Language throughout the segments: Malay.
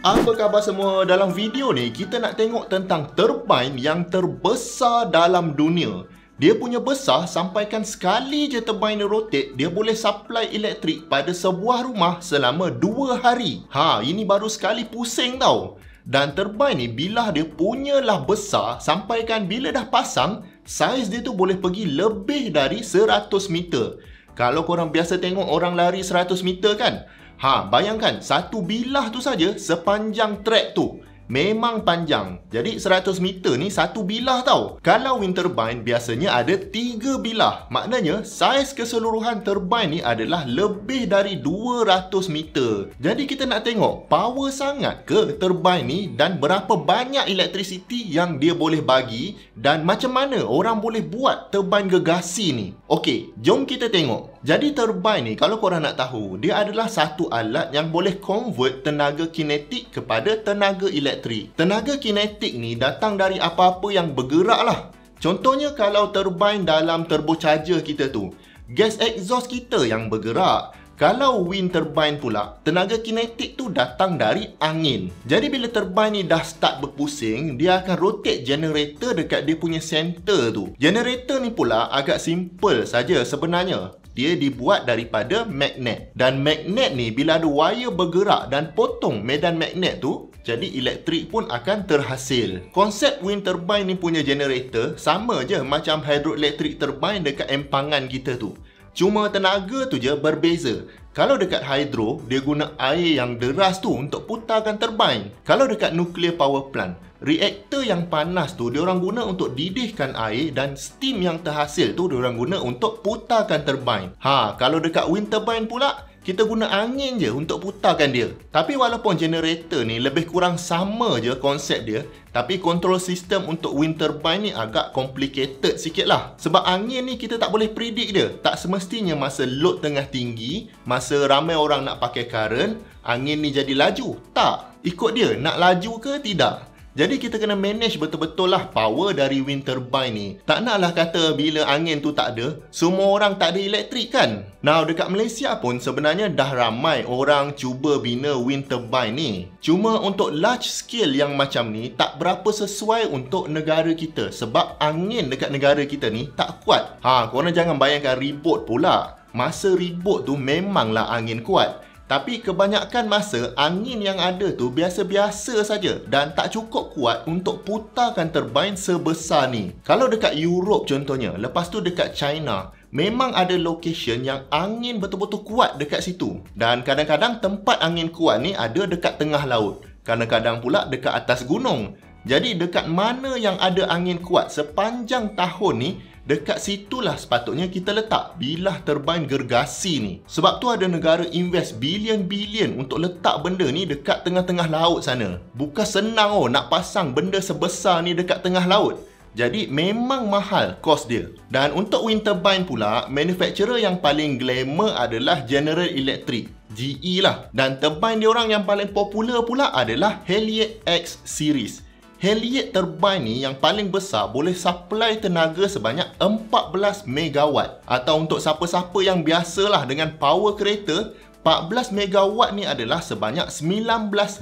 Apa khabar semua? Dalam video ni kita nak tengok tentang turbine yang terbesar dalam dunia. Dia punya besar sampaikan sekali je turbine dia rotate, dia boleh supply elektrik pada sebuah rumah selama 2 hari. Ini baru sekali pusing tau. Dan turbine ni bila dia punyalah besar, sampaikan bila dah pasang, saiz dia tu boleh pergi lebih dari 100 meter. Kalau korang biasa tengok orang lari 100 meter kan? Bayangkan satu bilah tu saja sepanjang trek tu. Memang panjang. Jadi 100 meter ni satu bilah tau. Kalau wind turbine biasanya ada 3 bilah. Maknanya saiz keseluruhan turbine ni adalah lebih dari 200 meter. Jadi kita nak tengok power sangat ke turbine ni dan berapa banyak electricity yang dia boleh bagi dan macam mana orang boleh buat turbine gergasi ni. Okey, jom kita tengok. Jadi turbine ni kalau korang nak tahu, dia adalah satu alat yang boleh convert tenaga kinetik kepada tenaga elektrik. Tenaga kinetik ni datang dari apa-apa yang bergerak lah. Contohnya kalau turbine dalam turbocharger kita tu, gas exhaust kita yang bergerak. Kalau wind turbine pula, tenaga kinetik tu datang dari angin. Jadi bila turbine ni dah start berpusing, dia akan rotate generator dekat dia punya center tu. Generator ni pula agak simple saja sebenarnya. Dia dibuat daripada magnet. Dan magnet ni bila ada wire bergerak dan potong medan magnet tu, jadi elektrik pun akan terhasil. Konsep wind turbine ni punya generator sama je macam hydroelectric turbine dekat empangan kita tu. Cuma tenaga tu je berbeza. Kalau dekat hydro, dia guna air yang deras tu untuk putarkan turbine. Kalau dekat nuclear power plant, reaktor yang panas tu diorang guna untuk didihkan air dan steam yang terhasil tu diorang guna untuk putarkan turbine. Kalau dekat wind turbine pula, kita guna angin je untuk putarkan dia. Tapi walaupun generator ni lebih kurang sama je konsep dia, tapi control system untuk wind turbine ni agak complicated sikit lah. Sebab angin ni kita tak boleh predict dia. Tak semestinya masa load tengah tinggi, masa ramai orang nak pakai current, angin ni jadi laju. Tak, ikut dia nak laju ke tidak. Jadi kita kena manage betul-betul lah power dari wind turbine ni. Tak naklah kata bila angin tu tak ada, semua orang tak ada elektrik kan. Now dekat Malaysia pun sebenarnya dah ramai orang cuba bina wind turbine ni. Cuma untuk large scale yang macam ni tak berapa sesuai untuk negara kita. Sebab angin dekat negara kita ni tak kuat. Korang jangan bayangkan ribut pula. Masa ribut tu memanglah angin kuat. Tapi kebanyakan masa angin yang ada tu biasa-biasa saja dan tak cukup kuat untuk putarkan turbine sebesar ni. Kalau dekat Europe contohnya, lepas tu dekat China, memang ada location yang angin betul-betul kuat dekat situ. Dan kadang-kadang tempat angin kuat ni ada dekat tengah laut. Kadang-kadang pula dekat atas gunung. Jadi dekat mana yang ada angin kuat sepanjang tahun ni, dekat situlah sepatutnya kita letak bilah turbine gergasi ni. Sebab tu ada negara invest bilion-bilion untuk letak benda ni dekat tengah-tengah laut sana. Bukan senang nak pasang benda sebesar ni dekat tengah laut. Jadi memang mahal kos dia. Dan untuk wind turbine pula, manufacturer yang paling glamour adalah General Electric, GE lah. Dan turbine diorang yang paling popular pula adalah Haliade X Series. Haliade turbine ni yang paling besar boleh supply tenaga sebanyak 14 megawatt. Atau untuk siapa-siapa yang biasalah dengan power kereta, 14 megawatt ni adalah sebanyak 19,000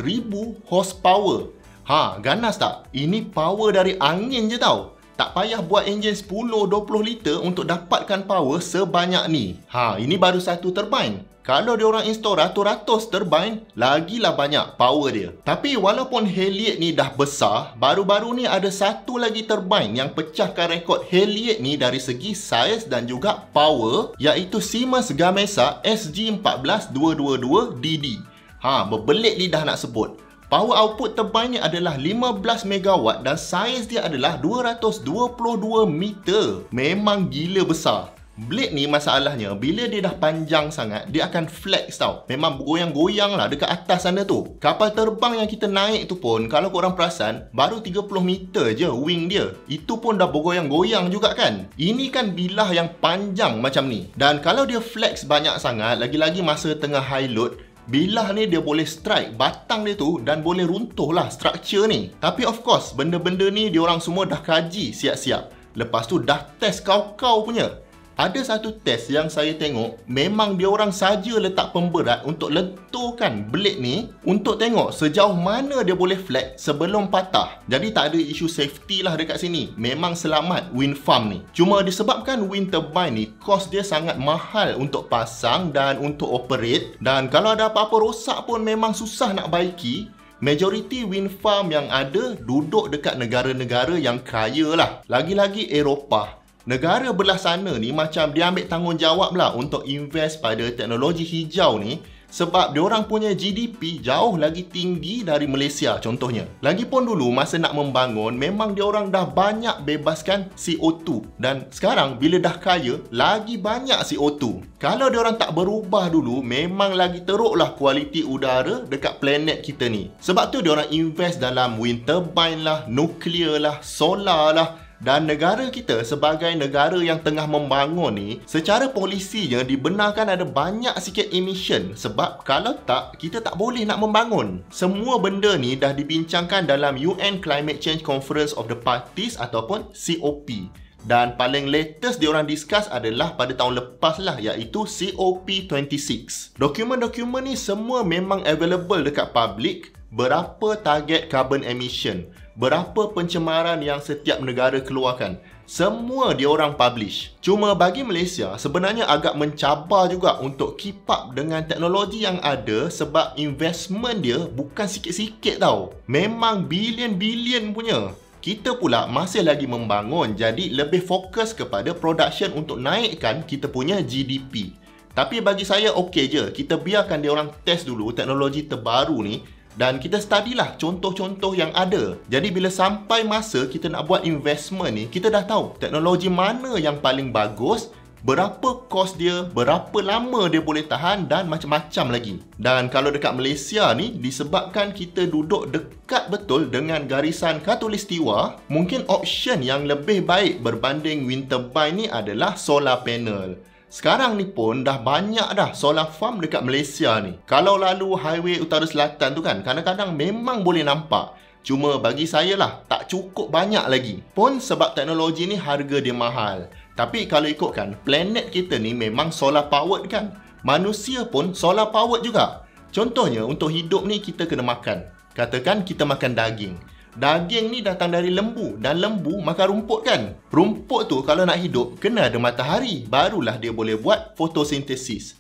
horsepower. Ganas tak? Ini power dari angin je tau. Tak payah buat enjin 10-20 liter untuk dapatkan power sebanyak ni. Ini baru satu turbine. Kalau diorang install ratus-ratus turbine, lagilah banyak power dia. Tapi walaupun Haliade ni dah besar, baru-baru ni ada satu lagi turbine yang pecahkan rekod Haliade ni dari segi saiz dan juga power, iaitu Siemens Gamesa SG14222DD. Berbelit lidah nak sebut. Power output turbine ni adalah 15 megawatt dan saiz dia adalah 222 meter. Memang gila besar. Blade ni masalahnya, bila dia dah panjang sangat, dia akan flex tau. Memang bergoyang-goyang lah dekat atas sana tu. Kapal terbang yang kita naik tu pun, kalau korang perasan, baru 30 meter je wing dia. Itu pun dah bergoyang-goyang juga kan. Ini kan bilah yang panjang macam ni. Dan kalau dia flex banyak sangat, lagi-lagi masa tengah high load, bilah ni dia boleh strike batang dia tu dan boleh runtuh lah structure ni. Tapi of course, benda-benda ni diorang semua dah kaji siap-siap. Lepas tu dah test kau-kau punya. Ada satu test yang saya tengok, memang dia orang saja letak pemberat untuk lenturkan blade ni untuk tengok sejauh mana dia boleh flat sebelum patah. Jadi tak ada isu safety lah dekat sini. Memang selamat wind farm ni. Cuma disebabkan wind turbine ni kos dia sangat mahal untuk pasang dan untuk operate, dan kalau ada apa-apa rosak pun memang susah nak baiki. Majoriti wind farm yang ada duduk dekat negara-negara yang kaya lah. Lagi-lagi Eropah. Negara belah sana ni macam dia ambil tanggungjawab lah untuk invest pada teknologi hijau ni, sebab diorang punya GDP jauh lagi tinggi dari Malaysia contohnya. Lagipun dulu masa nak membangun, memang diorang dah banyak bebaskan CO2, dan sekarang bila dah kaya, lagi banyak CO2. Kalau diorang tak berubah dulu, memang lagi teruklah kualiti udara dekat planet kita ni. Sebab tu diorang invest dalam wind turbine lah, nuklear lah, solar lah. Dan negara kita sebagai negara yang tengah membangun ni, secara polisinya dibenarkan ada banyak sikit emission, sebab kalau tak, kita tak boleh nak membangun. Semua benda ni dah dibincangkan dalam UN Climate Change Conference of the Parties ataupun COP. Dan paling latest diorang discuss adalah pada tahun lepas lah, iaitu COP26. Dokumen-dokumen ni semua memang available dekat public. Berapa target carbon emission, berapa pencemaran yang setiap negara keluarkan, semua diorang publish. Cuma bagi Malaysia sebenarnya agak mencabar juga untuk keep up dengan teknologi yang ada, sebab investment dia bukan sikit-sikit tau. Memang bilion-bilion punya. Kita pula masih lagi membangun, jadi lebih fokus kepada production untuk naikkan kita punya GDP. Tapi bagi saya okey je, kita biarkan diorang test dulu teknologi terbaru ni, dan kita study lah contoh-contoh yang ada. Jadi bila sampai masa kita nak buat investment ni, kita dah tahu teknologi mana yang paling bagus, berapa kos dia, berapa lama dia boleh tahan, dan macam-macam lagi. Dan kalau dekat Malaysia ni, disebabkan kita duduk dekat betul dengan garisan khatulistiwa, mungkin option yang lebih baik berbanding wind turbine ni adalah solar panel. Sekarang ni pun dah banyak dah solar farm dekat Malaysia ni. Kalau lalu highway utara selatan tu kan, kadang-kadang memang boleh nampak. Cuma bagi saya lah, tak cukup banyak lagi. Pun sebab teknologi ni harga dia mahal. Tapi kalau ikutkan, planet kita ni memang solar powered kan. Manusia pun solar powered juga. Contohnya, untuk hidup ni kita kena makan. Katakan kita makan daging. Daging ni datang dari lembu, dan lembu makan rumput kan. Rumput tu kalau nak hidup, kena ada matahari, barulah dia boleh buat fotosintesis.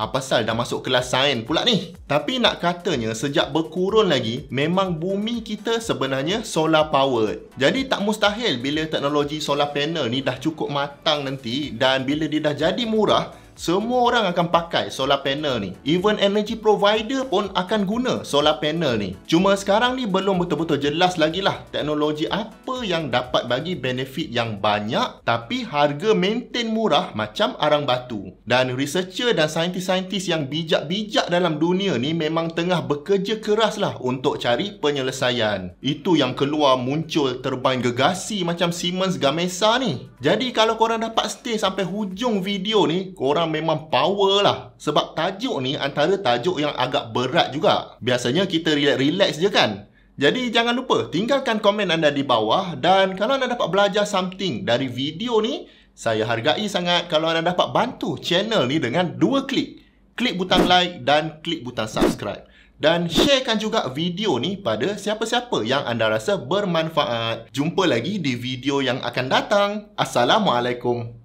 Pasal dah masuk kelas sains pula ni. Tapi nak katanya sejak berkurun lagi, memang bumi kita sebenarnya solar powered. Jadi tak mustahil bila teknologi solar panel ni dah cukup matang nanti, dan bila dia dah jadi murah, semua orang akan pakai solar panel ni. Even energy provider pun akan guna solar panel ni. Cuma sekarang ni belum betul-betul jelas lagi lah teknologi apa yang dapat bagi benefit yang banyak tapi harga maintain murah macam arang batu. Dan researcher dan saintis-saintis yang bijak-bijak dalam dunia ni memang tengah bekerja keras lah untuk cari penyelesaian. Itu yang keluar muncul turbine gegasi macam Siemens Gamesa ni. Jadi kalau korang dapat stay sampai hujung video ni, korang memang power lah. Sebab tajuk ni antara tajuk yang agak berat juga. Biasanya kita relax je kan. Jadi jangan lupa tinggalkan komen anda di bawah. Dan kalau anda dapat belajar something dari video ni, saya hargai sangat kalau anda dapat bantu channel ni dengan 2 klik. Klik butang like dan klik butang subscribe. Dan sharekan juga video ni pada siapa-siapa yang anda rasa bermanfaat. Jumpa lagi di video yang akan datang. Assalamualaikum.